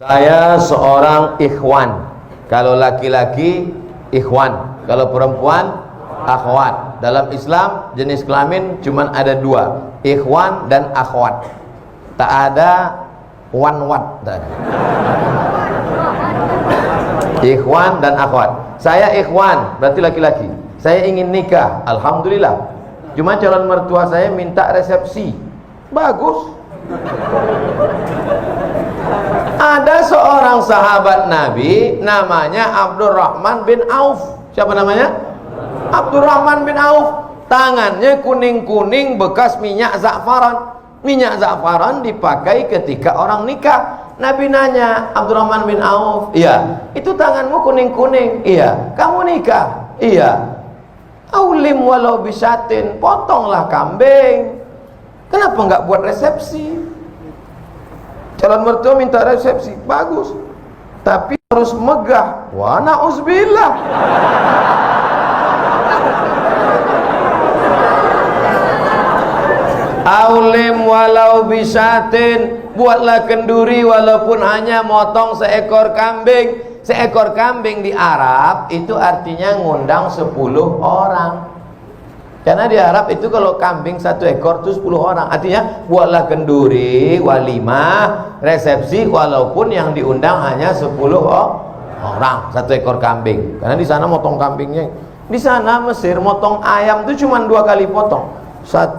Saya seorang ikhwan. Kalau laki-laki ikhwan, kalau perempuan akhwat. Dalam Islam jenis kelamin cuma ada dua, ikhwan dan akhwat. Tak ada wanwat. Ikhwan dan akhwat. Saya ikhwan, berarti laki-laki. Saya ingin nikah, alhamdulillah. Cuma calon mertua saya minta resepsi. Bagus. Ada seorang sahabat Nabi namanya Abdurrahman bin Auf. Siapa namanya? Abdurrahman bin Auf. Tangannya kuning-kuning bekas minyak za'faran. Minyak za'faran dipakai ketika orang nikah. Nabi nanya, Abdurrahman bin Auf, iya, itu tanganmu kuning-kuning. Iya. Kamu nikah? Iya. Aulim walau bisatin, potonglah kambing. Kenapa nggak buat resepsi? Calon mertua minta resepsi, bagus, tapi harus megah. Wa na'uzubillah. Aulim walau bisatin, buatlah kenduri walaupun hanya motong seekor kambing. Seekor kambing di Arab itu artinya ngundang 10 orang. Karena di Arab itu kalau kambing 1 ekor itu 10 orang. Artinya buatlah kenduri, walimah, resepsi walaupun yang diundang hanya 10 orang, 1 ekor kambing. Karena di sana motong kambingnya. Di sana Mesir motong ayam itu cuma 2 kali potong. 1,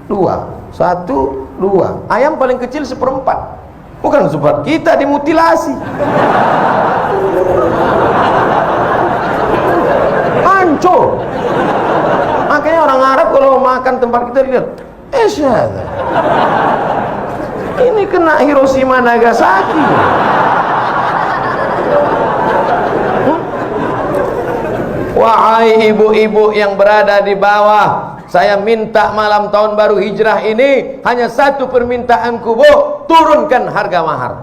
2, 1, 2. Ayam paling kecil 1/4. Bukan seperti kita dimutilasi. Hancur. Makanya orang Arab kalau makan tempat kita lihat, ini kena Hiroshima Nagasaki. Wahai ibu-ibu yang berada di bawah, saya minta malam tahun baru hijrah ini hanya 1 permintaanku, Bu, turunkan harga mahar.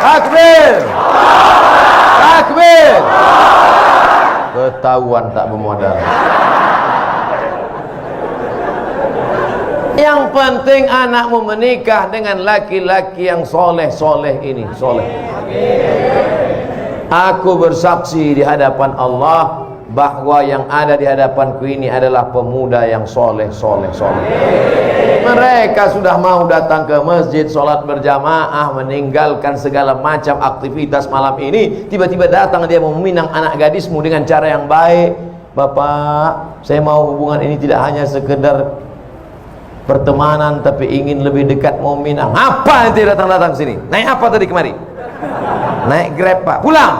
Takbir. Takbir. Ketahuan tak bermodal. Yang penting anakmu menikah dengan laki-laki yang soleh-soleh ini, soleh. Aku bersaksi di hadapan Allah bahwa yang ada di hadapanku ini adalah pemuda yang soleh-soleh. Mereka sudah mau datang ke masjid, sholat berjamaah, meninggalkan segala macam aktivitas malam ini. Tiba-tiba datang dia mau meminang anak gadismu dengan cara yang baik. Bapak, saya mau hubungan ini tidak hanya sekedar pertemanan, tapi ingin lebih dekat, mau minang. Apa nanti datang-datang sini? Naik apa tadi kemari? Naik Grab, Pak. Pulang.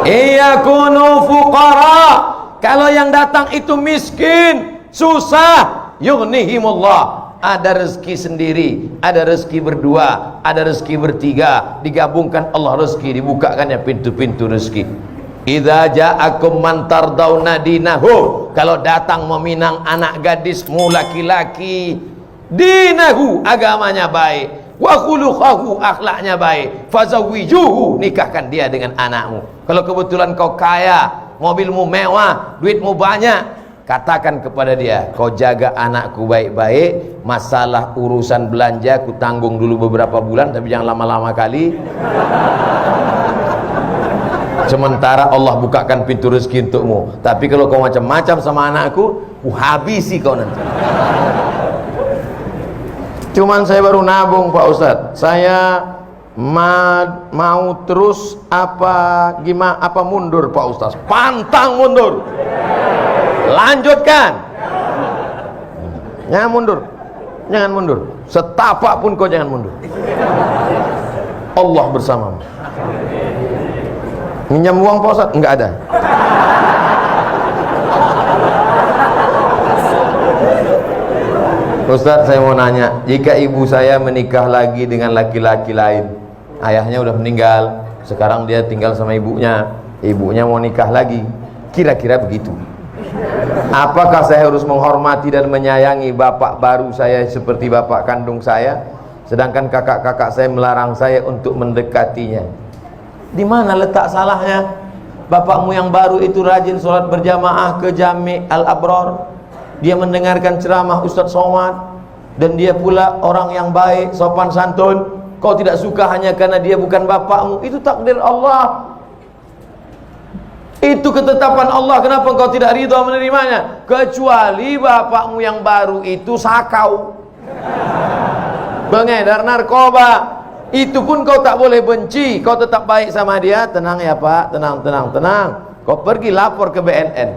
Iyakunu fuqara. Kalau yang datang itu miskin, susah, yughnihimullah. Ada rezeki sendiri, ada rezeki berdua, ada rezeki bertiga, digabungkan Allah rezeki, dibukakannya pintu-pintu rezeki. Idza ja'akum man tardawna dinahu. Kalau datang meminang anak gadismu laki-laki, dinahu, agamanya baik, wa khuluquhu, akhlaknya baik, fazawwijuhu, nikahkan dia dengan anakmu. Kalau kebetulan kau kaya, mobilmu mewah, duitmu banyak, katakan kepada dia, kau jaga anakku baik-baik, masalah urusan belanja ku tanggung dulu beberapa bulan, tapi jangan lama-lama kali. Sementara Allah bukakan pintu rezeki untukmu. Tapi kalau kau macam-macam sama anakku, ku habisi kau nanti. Cuman saya baru nabung, Pak Ustadz. Saya mau terus apa mundur, Pak Ustadz? Pantang mundur. Lanjutkan. Jangan mundur. Jangan mundur. Setapak pun kau jangan mundur. Allah bersamamu. Minjam uang, Pak Ustadz? Enggak ada. Ustadz, saya mau nanya, jika ibu saya menikah lagi dengan laki-laki lain, ayahnya udah meninggal, sekarang dia tinggal sama ibunya mau nikah lagi, kira-kira begitu, apakah saya harus menghormati dan menyayangi bapak baru saya seperti bapak kandung saya, sedangkan kakak-kakak saya melarang saya untuk mendekatinya? Di mana letak salahnya? Bapakmu yang baru itu rajin sholat berjamaah ke Jami' Al-Abrar, dia mendengarkan ceramah Ustadz Somad, dan dia pula orang yang baik, sopan santun. Kau tidak suka hanya karena dia bukan bapakmu. Itu takdir Allah, itu ketetapan Allah. Kenapa engkau tidak ridha menerimanya? Kecuali bapakmu yang baru itu sakau, pengedar narkoba. Itu pun kau tak boleh benci, kau tetap baik sama dia. Tenang ya Pak, tenang. Kau pergi lapor ke BNN.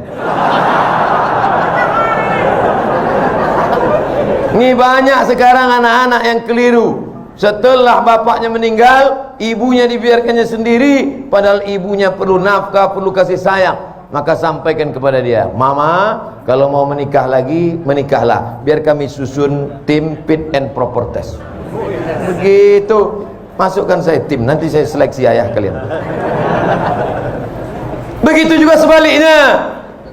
Ini banyak sekarang anak-anak yang keliru. Setelah bapaknya meninggal, ibunya dibiarkannya sendiri, padahal ibunya perlu nafkah, perlu kasih sayang. Maka sampaikan kepada dia, Mama, kalau mau menikah lagi, menikahlah, biar kami susun tim fit and proper test. Begitu. Masukkan saya tim, nanti saya seleksi ayah kalian. Begitu juga sebaliknya.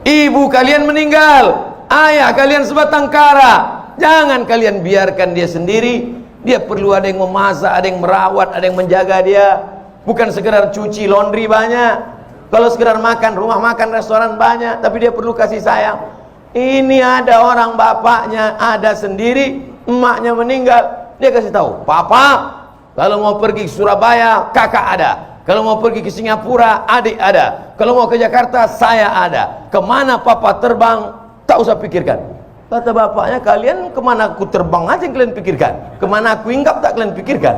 Ibu kalian meninggal, ayah kalian sebatang kara. Jangan kalian biarkan dia sendiri. Dia perlu ada yang memasak, ada yang merawat, ada yang menjaga dia. Bukan sekedar cuci laundry banyak. Kalau sekedar makan, rumah makan, restoran banyak, tapi dia perlu kasih sayang. Ini ada orang bapaknya ada sendiri, emaknya meninggal, dia kasih tahu, Papa, kalau mau pergi ke Surabaya, kakak ada. Kalau mau pergi ke Singapura, adik ada. Kalau mau ke Jakarta, saya ada. Kemana papa terbang, tak usah pikirkan. Kata bapaknya, kalian kemana aku terbang aja yang kalian pikirkan. Kemana aku hinggap tak kalian pikirkan.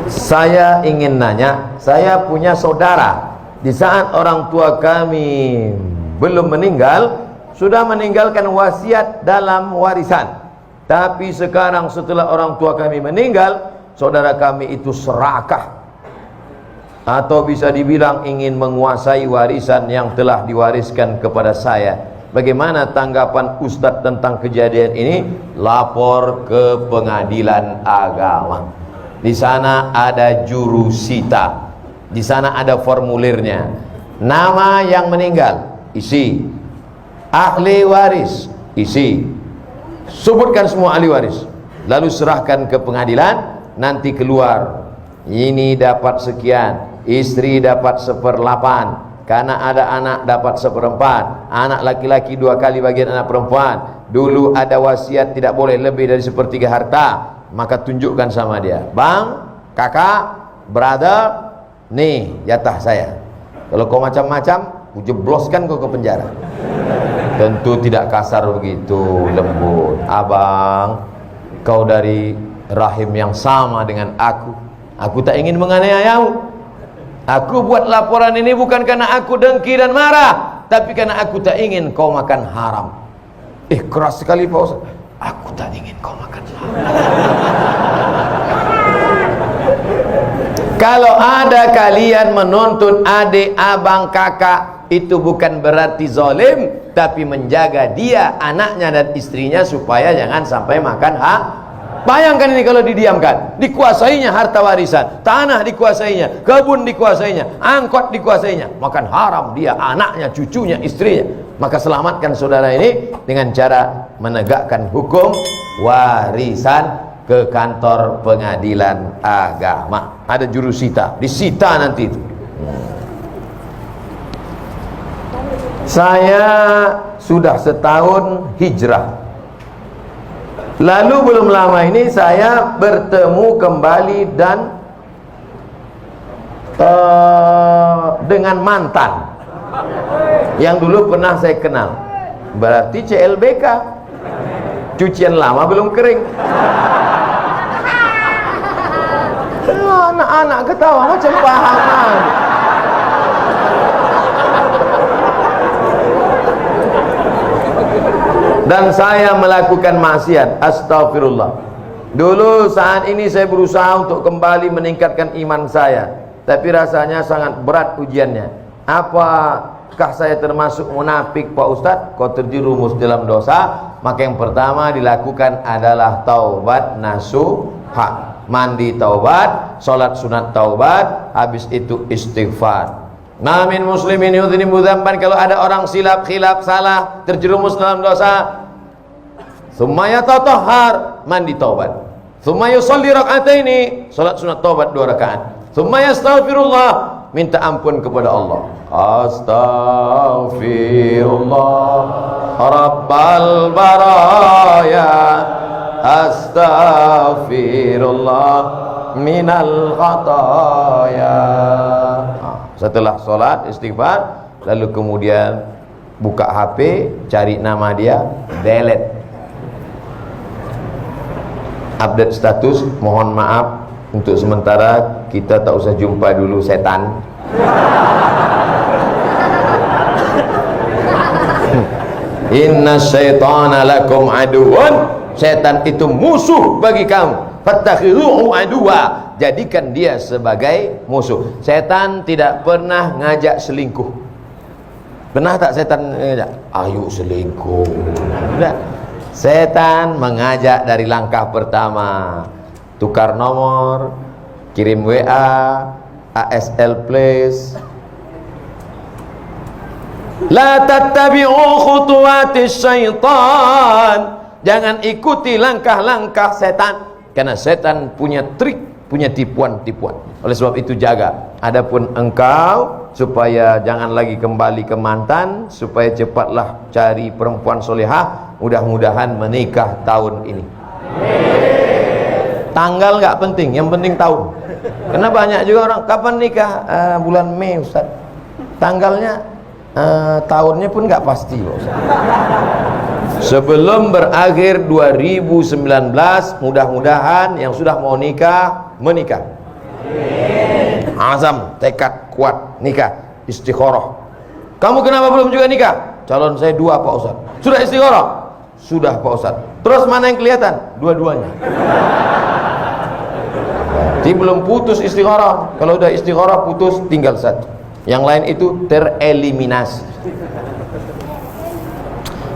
Saya ingin nanya, saya punya saudara. Di saat orang tua kami belum meninggal, sudah meninggalkan wasiat dalam warisan. Tapi sekarang setelah orang tua kami meninggal, saudara kami itu serakah, atau bisa dibilang ingin menguasai warisan yang telah diwariskan kepada saya. Bagaimana tanggapan Ustadz tentang kejadian ini? Lapor ke pengadilan agama. Di sana ada jurusita, di sana ada formulirnya. Nama yang meninggal isi, ahli waris isi, sebutkan semua ahli waris, lalu serahkan ke pengadilan. Nanti keluar, ini dapat sekian, istri dapat 1/8, karena ada anak dapat 1/4, anak laki-laki 2 kali bagian anak perempuan. Dulu ada wasiat tidak boleh lebih dari 1/3 harta. Maka tunjukkan sama dia, bang, kakak, brother, nih jatah saya. Kalau kau macam-macam, ku jebloskan kau ke penjara. Tentu tidak kasar begitu, lembut. Abang, kau dari rahim yang sama dengan aku tak ingin menganiayamu. Aku buat laporan ini bukan karena aku dengki dan marah, tapi karena aku tak ingin kau makan haram. Keras sekali Pak Ustaz. Aku tak ingin kau makan haram. Kalau ada kalian menuntut adik, abang, kakak, itu bukan berarti zalim, tapi menjaga dia, anaknya dan istrinya supaya jangan sampai makan hak. Bayangkan ini kalau didiamkan, dikuasainya harta warisan, tanah dikuasainya, kebun dikuasainya, angkot dikuasainya, makan haram dia, anaknya, cucunya, istrinya. Maka selamatkan saudara ini dengan cara menegakkan hukum warisan ke kantor pengadilan agama. Ada jurusita, disita nanti itu. Saya sudah setahun hijrah. Lalu belum lama ini saya bertemu kembali dan dengan mantan yang dulu pernah saya kenal. Berarti CLBK, cucian lama belum kering. Anak-anak ketawa macam pahaman. Dan saya melakukan maksiat, astagfirullah. Dulu saat ini saya berusaha untuk kembali meningkatkan iman saya, tapi rasanya sangat berat ujiannya. Apakah saya termasuk munafik Pak Ustadz? Kau terjerumus dalam dosa, maka yang pertama dilakukan adalah taubat nasuha. Mandi taubat, sholat sunat taubat, habis itu istighfar. Namin muslimin yudhinibu dzamban, kalau ada orang silap, khilaf, salah, terjerumus dalam dosa, tsumma yatatahhar, mandi taubat, tsumma yusalli rak'ataini, salat sunat taubat 2 rakaat, tsumma yastaghfirullah, minta ampun kepada Allah. Astaghfirullah Rabbal baraya, astaghfirullah minal khataya. Setelah sholat istighfar, lalu kemudian buka HP, cari nama dia, delete, update status, mohon maaf untuk sementara kita tak usah jumpa dulu setan. Inna syaitana lakum aduun, setan itu musuh bagi kamu. Fattakhiruhu aduwa, jadikan dia sebagai musuh. Setan tidak pernah ngajak selingkuh. Pernah tak setan ngajak? Ayo selingkuh. Tidak. Setan mengajak dari langkah pertama, tukar nomor, kirim WA, ASL please. La tattabi'u khutuwatis syaitan, jangan ikuti langkah-langkah setan, karena setan punya trik, punya tipuan-tipuan. Oleh sebab itu jaga. Adapun engkau, supaya jangan lagi kembali ke mantan, supaya cepatlah cari perempuan solehah, mudah-mudahan menikah tahun ini. Tanggal nggak penting, yang penting tahun. Karena banyak juga orang, kapan nikah? Bulan Mei Ustaz. Tanggalnya tahunnya pun nggak pasti Ustaz. Sebelum berakhir 2019, mudah-mudahan yang sudah mau nikah menikah. Azam, tekad kuat, nikah, istikharah. Kamu kenapa belum juga nikah? Calon saya 2 Pak Ustaz. Sudah istikharah? Sudah Pak Ustaz. Terus mana yang kelihatan? Dua-duanya. Jadi belum putus istikharah. Kalau udah istikharah putus, tinggal 1. Yang lain itu tereliminasi.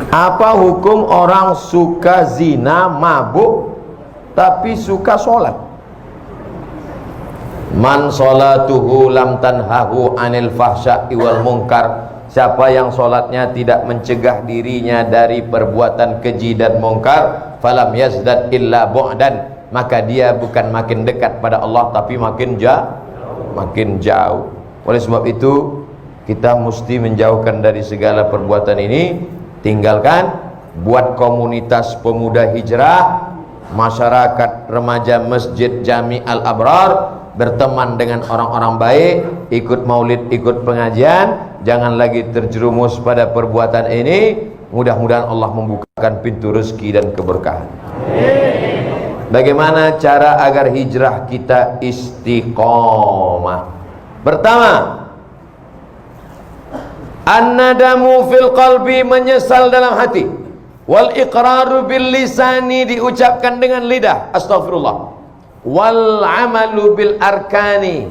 Apa hukum orang suka zina, mabuk, tapi suka sholat? Man sholatuhu lam tanhahu anil fahsya'i wal munkar. Siapa yang sholatnya tidak mencegah dirinya dari perbuatan keji dan munkar, falam yazdad illa bu'dan, maka dia bukan makin dekat pada Allah, tapi makin jauh. Oleh sebab itu kita mesti menjauhkan dari segala perbuatan ini. Tinggalkan, buat komunitas pemuda hijrah, masyarakat remaja Masjid Jami Al-Abrar, berteman dengan orang-orang baik, ikut maulid, ikut pengajian. Jangan lagi terjerumus pada perbuatan ini. Mudah-mudahan Allah membukakan pintu rezeki dan keberkahan. Bagaimana cara agar hijrah kita istiqomah? Pertama, an-nadamu fil qalbi, menyesal dalam hati, wal iqraru bil lisani, diucapkan dengan lidah astaghfirullah, wal amalu bil arkani,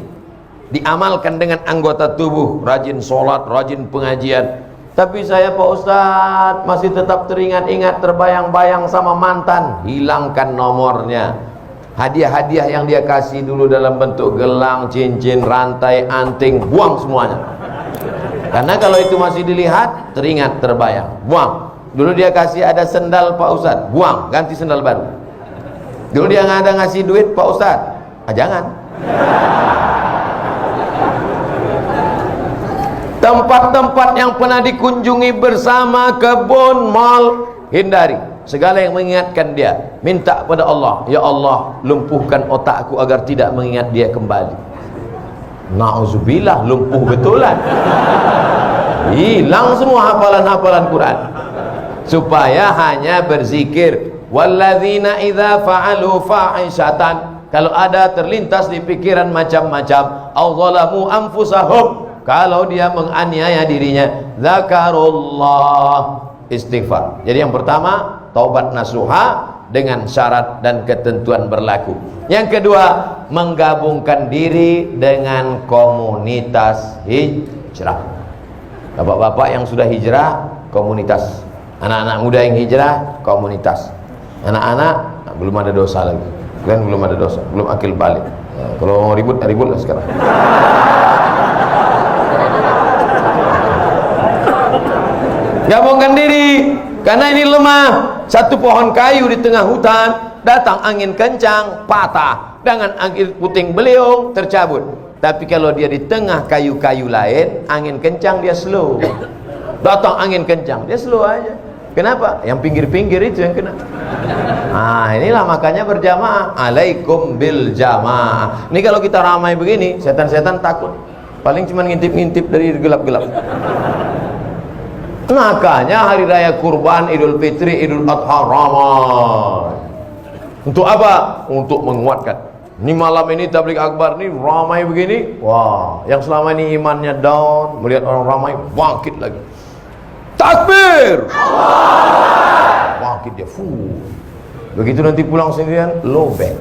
diamalkan dengan anggota tubuh, rajin sholat, rajin pengajian. Tapi saya Pak Ustadz masih tetap teringat-ingat, terbayang-bayang sama mantan. Hilangkan nomornya. Hadiah-hadiah yang dia kasih dulu dalam bentuk gelang, cincin, rantai, anting, buang semuanya. Karena kalau itu masih dilihat, teringat, terbayang, buang. Dulu dia kasih ada sendal Pak Ustadz, buang, ganti sendal baru. Dulu dia nggak ada ngasih duit Pak Ustadz, jangan. Tempat-tempat yang pernah dikunjungi bersama, kebun, mal, hindari. Segala yang mengingatkan dia, minta pada Allah, ya Allah, lumpuhkan otakku agar tidak mengingat dia kembali. Na'udzubillah, lumpuh betulan. Hilang semua hafalan-hafalan Quran. Supaya hanya berzikir. Walladzina idza fa'alu fa'ishatan, kalau ada terlintas di pikiran macam-macam, au zalamu anfusahum, kalau dia menganiaya dirinya, zakarullah, istighfar. Jadi yang pertama, taubat nasuha dengan syarat dan ketentuan berlaku. Yang kedua, menggabungkan diri dengan komunitas hijrah. Bapak-bapak yang sudah hijrah, komunitas. Anak-anak muda yang hijrah, komunitas. Anak-anak belum ada dosa lagi. Kan belum ada dosa, belum akil balik. Nah, kalau mau ribut, ribut lah sekarang. Gabungkan diri, karena ini lemah. Satu pohon kayu di tengah hutan, datang angin kencang, patah. Dengan angin puting beliung, tercabut. Tapi kalau dia di tengah kayu-kayu lain, angin kencang dia slow. Datang angin kencang, dia slow aja. Kenapa? Yang pinggir-pinggir itu yang kena. Nah, inilah makanya berjamaah. Alaikum bil jamaah. Ini kalau kita ramai begini, setan-setan takut. Paling cuma ngintip-ngintip dari gelap-gelap. Makanya hari raya kurban, Idul Fitri, Idul Adha ramai. Untuk apa? Untuk menguatkan. Ini malam ini tabligh akbar ini ramai begini. Wah, yang selama ini imannya down, melihat orang ramai, bangkit lagi. Takbir! Bangkit dia. Begitu nanti pulang sendirian, lobek.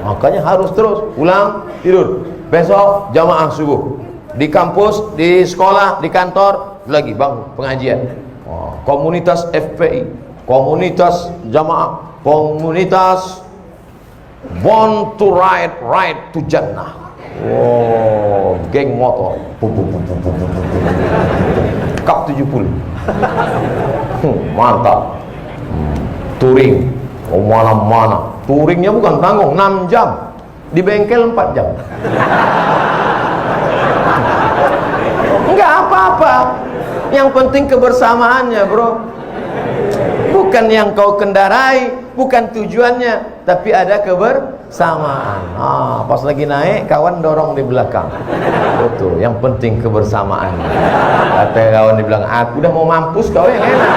Makanya harus terus pulang tidur. Besok jamaah subuh. Di kampus, di sekolah, di kantor, lagi bangun pengajian. Komunitas FPI, komunitas jamaah, komunitas Born to ride to Jannah. Geng motor. Kap 70. Mantap. Touring. Mana-mana. Touringnya bukan tanggung, 6 jam. Di bengkel 4 jam. Enggak apa-apa. Yang penting kebersamaannya, bro. Bukan yang kau kendarai, bukan tujuannya, tapi ada kebersamaan. Pas lagi naik, kawan dorong di belakang. Betul, yang penting kebersamaan. Kata kawan di belakang, aku udah mau mampus, kau yang enak.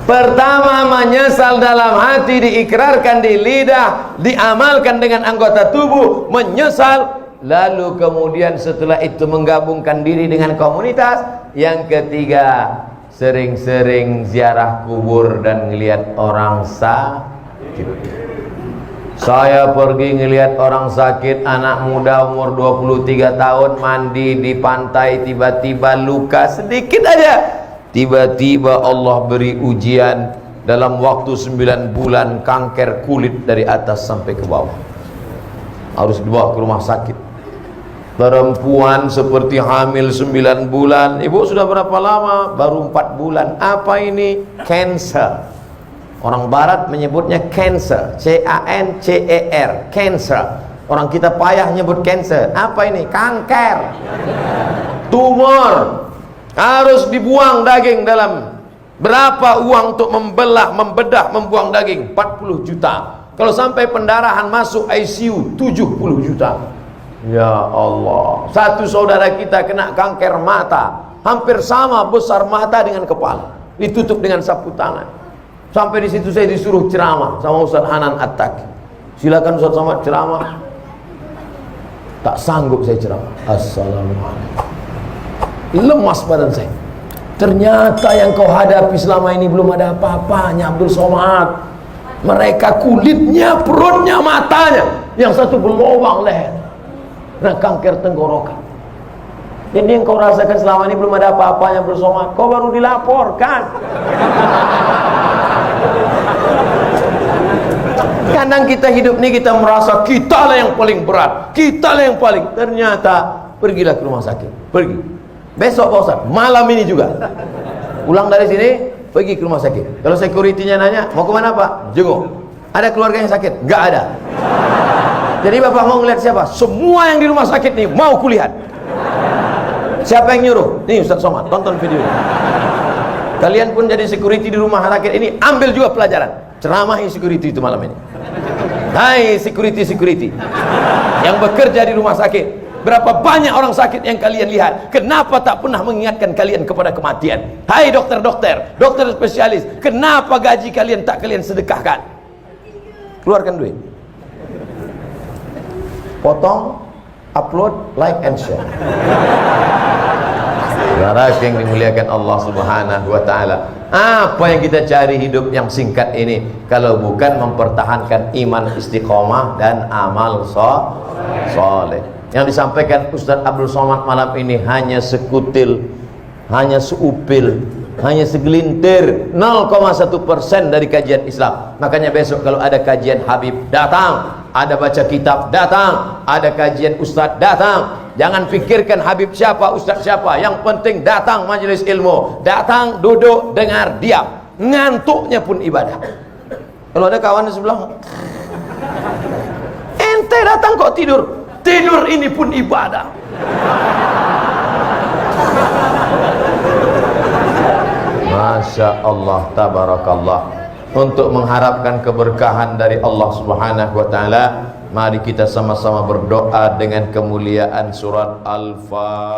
Pertama, menyesal dalam hati, diikrarkan di lidah, diamalkan dengan anggota tubuh, menyesal. Lalu kemudian setelah itu menggabungkan diri dengan komunitas. Yang ketiga, sering-sering ziarah kubur dan ngelihat orang sakit. Saya pergi ngelihat orang sakit, anak muda umur 23 tahun mandi di pantai, tiba-tiba luka sedikit aja. Tiba-tiba Allah beri ujian, dalam waktu 9 bulan kanker kulit dari atas sampai ke bawah. Harus dibawa ke rumah sakit. Perempuan seperti hamil 9 bulan. Ibu sudah berapa lama? Baru 4 bulan. Apa ini? Cancer. Orang barat menyebutnya cancer. C-A-N-C-E-R. Cancer. Orang kita payah nyebut cancer. Apa ini? Kanker. Tumor. Harus dibuang daging dalam. Berapa uang untuk membelah, membedah, membuang daging? 40 juta. Kalau sampai pendarahan masuk ICU, 70 juta. Ya Allah, satu saudara kita kena kanker mata, hampir sama besar mata dengan kepala, ditutup dengan sapu tangan. Sampai di situ saya disuruh ceramah sama Ustaz Hanan At-Taqi. Silakan Ustaz Somad ceramah. Tak sanggup saya ceramah. Assalamualaikum. Lemas badan saya. Ternyata yang kau hadapi selama ini belum ada apa-apanya, Abdul Somad. Mereka kulitnya, perutnya, matanya, yang satu berlubang leher. Nah, kanker tenggorokan. Ini yang kau rasakan selama ini belum ada apa-apanya bersama. Kau baru dilaporkan. Kadang kita hidup ini kita merasa kita lah yang paling berat, kita lah yang paling. Ternyata pergilah ke rumah sakit. Pergi. Besok Pak Ustaz, malam ini juga. Pulang dari sini, pergi ke rumah sakit. Kalau security-nya nanya, mau kemana Pak? Jenguk. Ada keluarga yang sakit? Gak ada. Jadi Bapak mau ngeliat siapa? Semua yang di rumah sakit nih mau kulihat. Siapa yang nyuruh? Nih Ustaz Somad, tonton video ini. Kalian pun jadi security di rumah sakit ini, ambil juga pelajaran. Ceramahi security itu malam ini. Hai security yang bekerja di rumah sakit. Berapa banyak orang sakit yang kalian lihat? Kenapa tak pernah mengingatkan kalian kepada kematian? Hai dokter-dokter, dokter spesialis, kenapa gaji kalian tak kalian sedekahkan? Keluarkan duit. Potong, upload, like and share. Saudara yang dimuliakan Allah Subhanahu wa taala, apa yang kita cari hidup yang singkat ini kalau bukan mempertahankan iman istiqomah dan amal soleh. Yang disampaikan Ustaz Abdul Somad malam ini hanya sekutil, hanya seupil, hanya segelintir, 0,1% dari kajian Islam. Makanya besok kalau ada kajian Habib, datang. Ada baca kitab, datang. Ada kajian Ustaz, datang. Jangan pikirkan Habib siapa, Ustaz siapa. Yang penting datang majelis ilmu. Datang, duduk, dengar, diam. Ngantuknya pun ibadah. Kalau ada kawan di sebelah, ente datang kok tidur. Tidur ini pun ibadah. Masya Allah, tabarakallah. Untuk mengharapkan keberkahan dari Allah Subhanahu wa ta'ala, mari kita sama-sama berdoa dengan kemuliaan surat Al-Fatihah.